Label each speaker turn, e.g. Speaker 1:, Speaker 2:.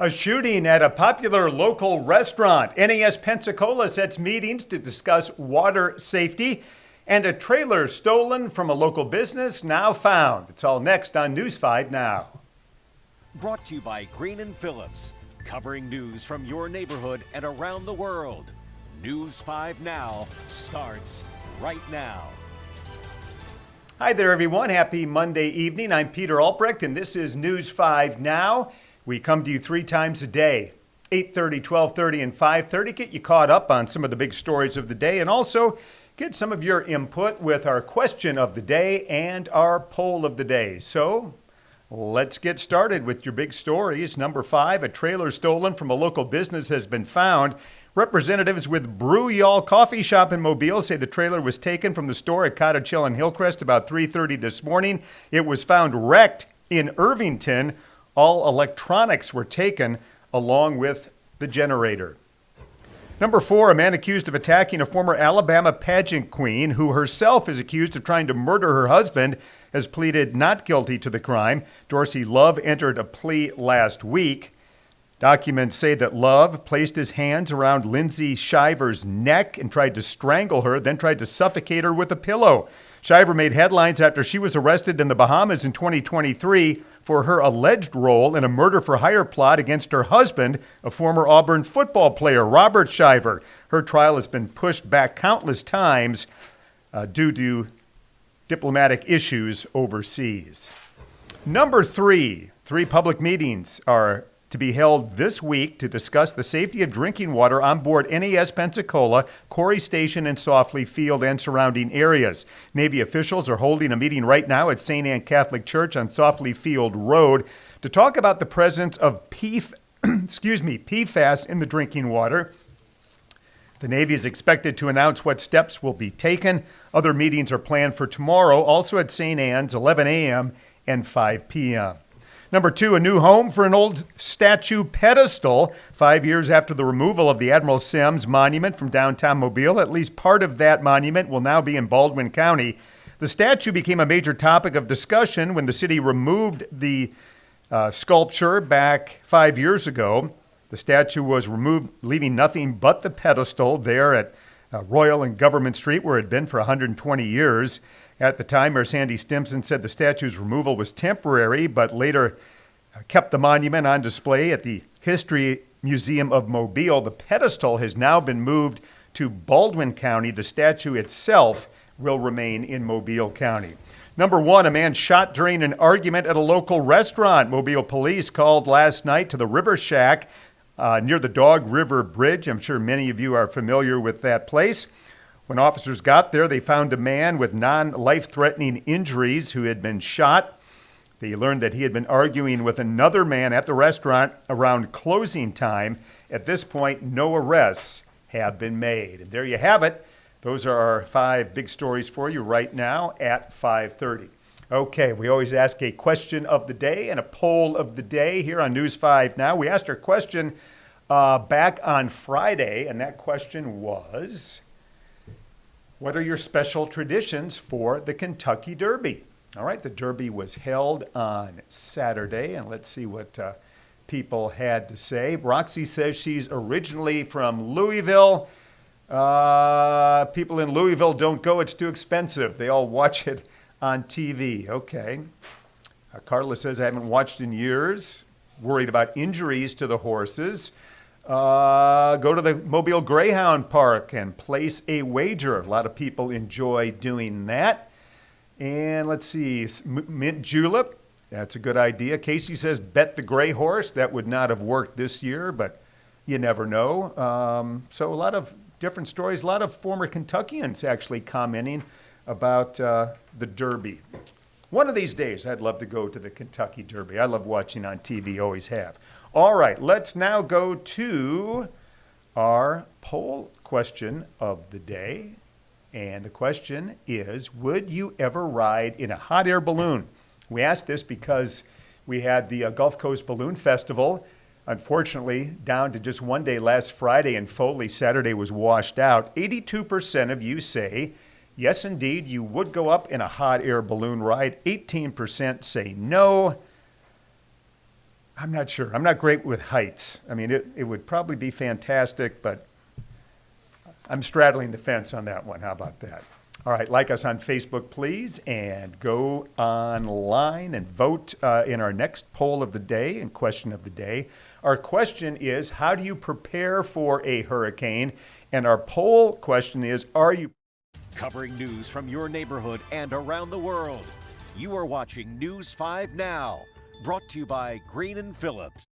Speaker 1: A shooting at a popular local restaurant. NAS Pensacola sets meetings to discuss water safety. And a trailer stolen from a local business now found. It's all next on News 5 Now.
Speaker 2: Brought to you by Green & Phillips, covering news from your neighborhood and around the world. News 5 Now starts right now.
Speaker 1: Hi there, everyone. Happy Monday evening. I'm Peter Albrecht, and this is News 5 Now. We come to you 3 times a day, 8:30, 12:30, and 5:30. Get you caught up on some of the big stories of the day, and also get some of your input with our question of the day and our poll of the day. So let's get started with your big stories. Number 5, a trailer stolen from a local business has been found. Representatives with Brew Y'all Coffee Shop in Mobile say the trailer was taken from the store at Cottage Hill and Hillcrest about 3:30 this morning. It was found wrecked in Irvington. All electronics were taken along with the generator. Number 4, a man accused of attacking a former Alabama pageant queen who herself is accused of trying to murder her husband has pleaded not guilty to the crime. Dorsey Love entered a plea last week. Documents say that Love placed his hands around Lindsay Shiver's neck and tried to strangle her, then tried to suffocate her with a pillow. Shiver made headlines after she was arrested in the Bahamas in 2023 for her alleged role in a murder-for-hire plot against her husband, a former Auburn football player, Robert Shiver. Her trial has been pushed back countless times due to diplomatic issues overseas. Number 3, 3 public meetings are to be held this week to discuss the safety of drinking water on board NAS Pensacola, Corey Station, and Softly Field and surrounding areas. Navy officials are holding a meeting right now at St. Anne Catholic Church on Softly Field Road to talk about the presence of PFAS in the drinking water. The Navy is expected to announce what steps will be taken. Other meetings are planned for tomorrow, also at St. Anne's, 11 a.m. and 5 p.m. Number 2, a new home for an old statue pedestal. 5 years after the removal of the Admiral Sims Monument from downtown Mobile, at least part of that monument will now be in Baldwin County. The statue became a major topic of discussion when the city removed the sculpture back 5 years ago. The statue was removed, leaving nothing but the pedestal there at Royal and Government Street, where it had been for 120 years. At the time, Mayor Sandy Stimson said the statue's removal was temporary, but later kept the monument on display at the History Museum of Mobile. The pedestal has now been moved to Baldwin County. The statue itself will remain in Mobile County. Number 1, a man shot during an argument at a local restaurant. Mobile police called last night to the River Shack near the Dog River Bridge. I'm sure many of you are familiar with that place. When officers got there, they found a man with non-life-threatening injuries who had been shot. They learned that he had been arguing with another man at the restaurant around closing time. At this point, no arrests have been made. And there you have it. Those are our 5 big stories for you right now at 5:30. Okay, we always ask a question of the day and a poll of the day here on News 5 Now. We asked our question back on Friday, and that question was, what are your special traditions for the Kentucky Derby? All right, the Derby was held on Saturday, and let's see what people had to say. Roxy says she's originally from Louisville. People in Louisville don't go, it's too expensive. They all watch it on TV. Okay. Carla says, I haven't watched in years. Worried about injuries to the horses. Go to the Mobile Greyhound Park and place a wager. A lot of people enjoy doing that. And let's see, mint julep. That's a good idea. Casey says, bet the gray horse. That would not have worked this year, but you never know. So a lot of different stories. A lot of former Kentuckians actually commenting about the Derby. One of these days, I'd love to go to the Kentucky Derby. I love watching on TV, always have. All right, let's now go to our poll question of the day. And the question is, would you ever ride in a hot air balloon? We asked this because we had the Gulf Coast Balloon Festival, unfortunately, down to just one day last Friday, and Foley Saturday was washed out. 82% of you say yes, indeed, you would go up in a hot air balloon ride. 18% say no. I'm not sure. I'm not great with heights. I mean, it would probably be fantastic, but I'm straddling the fence on that one. How about that? All right, like us on Facebook, please, and go online and vote in our next poll of the day and question of the day. Our question is, how do you prepare for a hurricane? And our poll question is, are you
Speaker 2: Covering news from your neighborhood and around the world. You are watching News 5 Now, brought to you by Green & Phillips.